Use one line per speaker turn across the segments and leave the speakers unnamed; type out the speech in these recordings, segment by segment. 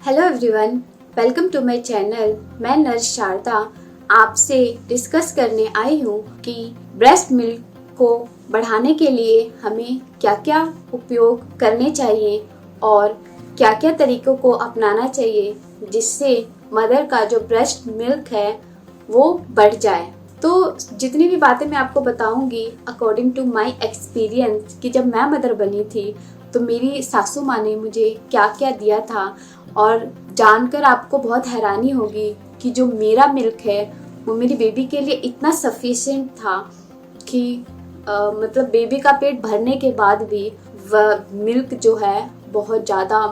Hello everyone, welcome to my channel. मैं nurse Sharda आपसे discuss करने आई हूँ कि ब्रेस्ट मिल्क को बढ़ाने के लिए हमें क्या क्या उपयोग करने चाहिए और क्या क्या तरीकों को अपनाना चाहिए जिससे मदर का जो ब्रेस्ट मिल्क है वो बढ़ जाए। तो जितनी भी बातें मैं आपको बताऊंगी अकॉर्डिंग टू माय एक्सपीरियंस कि जब मैं मदर बनी थी तो मेरी सासू माँ ने मुझे क्या क्या दिया था, और जानकर आपको बहुत हैरानी होगी कि जो मेरा मिल्क है वो मेरी बेबी के लिए इतना सफिशिएंट था कि मतलब बेबी का पेट भरने के बाद भी वह मिल्क जो है बहुत ज़्यादा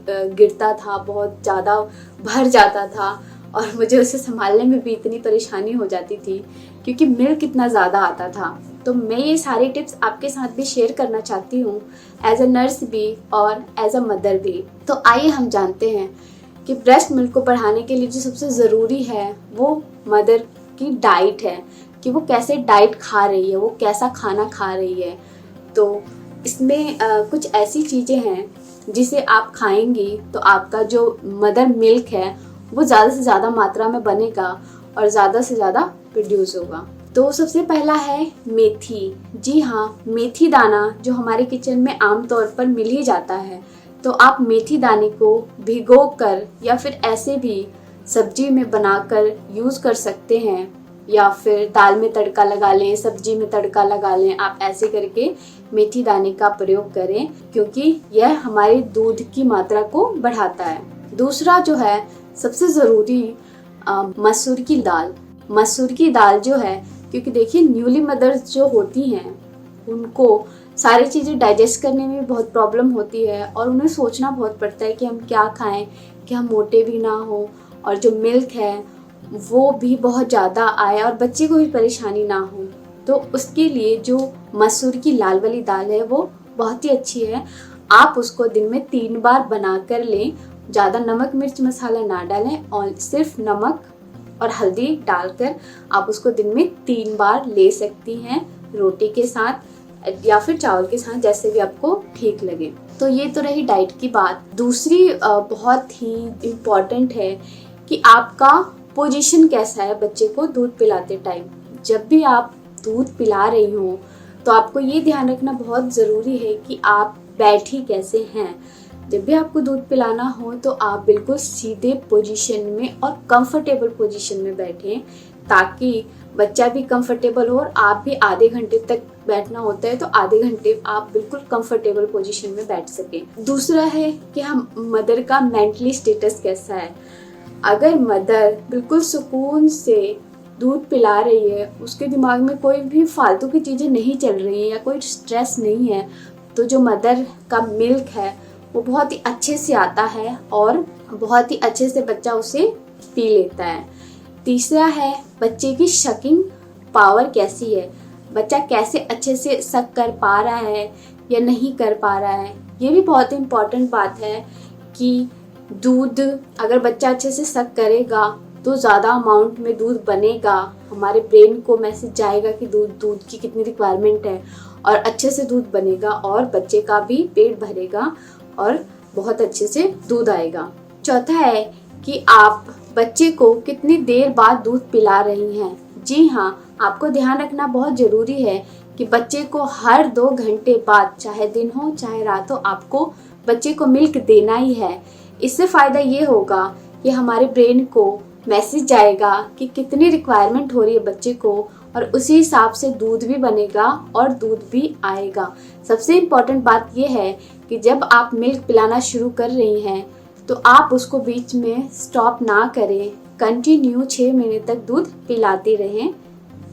गिरता था, बहुत ज़्यादा भर जाता था और मुझे उसे संभालने में भी इतनी परेशानी हो जाती थी क्योंकि मिल्क इतना ज़्यादा आता था। तो मैं ये सारी टिप्स आपके साथ भी शेयर करना चाहती हूँ एज अ नर्स भी और एज अ मदर भी। तो आइए हम जानते हैं कि ब्रेस्ट मिल्क को बढ़ाने के लिए जो सबसे ज़रूरी है वो मदर की डाइट है, कि वो कैसे डाइट खा रही है, वो कैसा खाना खा रही है। तो इसमें कुछ ऐसी चीज़ें हैं जिसे आप खाएंगी तो आपका जो मदर मिल्क है वो ज़्यादा से ज़्यादा मात्रा में बनेगा और ज़्यादा से ज़्यादा प्रोड्यूस होगा। तो सबसे पहला है मेथी। जी हाँ, मेथी दाना जो हमारे किचन में आमतौर पर मिल ही जाता है, तो आप मेथी दाने को भिगो कर या फिर ऐसे भी सब्जी में बनाकर यूज़ कर सकते हैं, या फिर दाल में तड़का लगा लें, सब्जी में तड़का लगा लें। आप ऐसे करके मेथी दाने का प्रयोग करें क्योंकि यह हमारे दूध की मात्रा को बढ़ाता है। दूसरा जो है सबसे ज़रूरी मसूर की दाल। मसूर की दाल जो है, क्योंकि देखिए न्यूली मदर्स जो होती हैं उनको सारी चीज़ें डाइजेस्ट करने में बहुत प्रॉब्लम होती है और उन्हें सोचना बहुत पड़ता है कि हम क्या खाएं कि हम मोटे भी ना हो और जो मिल्क है वो भी बहुत ज़्यादा आए और बच्चे को भी परेशानी ना हो। तो उसके लिए जो मसूर की लाल वाली दाल है वो बहुत ही अच्छी है। आप उसको दिन में 3 बार बना कर लें। ज़्यादा नमक मिर्च मसाला ना डालें और सिर्फ नमक और हल्दी डालकर आप उसको दिन में 3 बार ले सकती हैं, रोटी के साथ या फिर चावल के साथ, जैसे भी आपको ठीक लगे। तो ये तो रही डाइट की बात। दूसरी बहुत ही इम्पॉर्टेंट है कि आपका पोजीशन कैसा है बच्चे को दूध पिलाते टाइम। जब भी आप दूध पिला रही हो तो आपको ये ध्यान रखना बहुत ज़रूरी है कि आप बैठी कैसे हैं। जब भी आपको दूध पिलाना हो तो आप बिल्कुल सीधे पोजीशन में और कंफर्टेबल पोजीशन में बैठें ताकि बच्चा भी कंफर्टेबल हो और आप भी आधे घंटे तक बैठना होता है तो आधे घंटे आप बिल्कुल कंफर्टेबल पोजीशन में बैठ सकें। दूसरा है कि हम मदर का मेंटली स्टेटस कैसा है। अगर मदर बिल्कुल सुकून से दूध पिला रही है, उसके दिमाग में कोई भी फालतू की चीज़ें नहीं चल रही हैं या कोई स्ट्रेस नहीं है, तो जो मदर का मिल्क है वो बहुत ही अच्छे से आता है और बहुत ही अच्छे से बच्चा उसे पी लेता है। तीसरा है बच्चे की शकिंग पावर कैसी है, बच्चा कैसे अच्छे से सक कर पा रहा है या नहीं कर पा रहा है। ये भी बहुत इम्पॉर्टेंट बात है कि दूध अगर बच्चा अच्छे से सक करेगा तो ज़्यादा अमाउंट में दूध बनेगा, हमारे ब्रेन को मैसेज जाएगा कि दूध की कितनी रिक्वायरमेंट है और अच्छे से दूध बनेगा और बच्चे का भी पेट भरेगा और बहुत अच्छे से दूध आएगा। चौथा है कि आप बच्चे को कितनी देर बाद दूध पिला रही हैं। जी हाँ, आपको ध्यान रखना बहुत ज़रूरी है कि बच्चे को हर 2 घंटे बाद, चाहे दिन हो चाहे रात हो, आपको बच्चे को मिल्क देना ही है। इससे फ़ायदा ये होगा कि हमारे ब्रेन को मैसेज जाएगा कि कितनी रिक्वायरमेंट हो रही है बच्चे को और उसी हिसाब से दूध भी बनेगा और दूध भी आएगा। सबसे इम्पॉर्टेंट बात यह है कि जब आप मिल्क पिलाना शुरू कर रही हैं तो आप उसको बीच में स्टॉप ना करें, कंटिन्यू 6 महीने तक दूध पिलाते रहें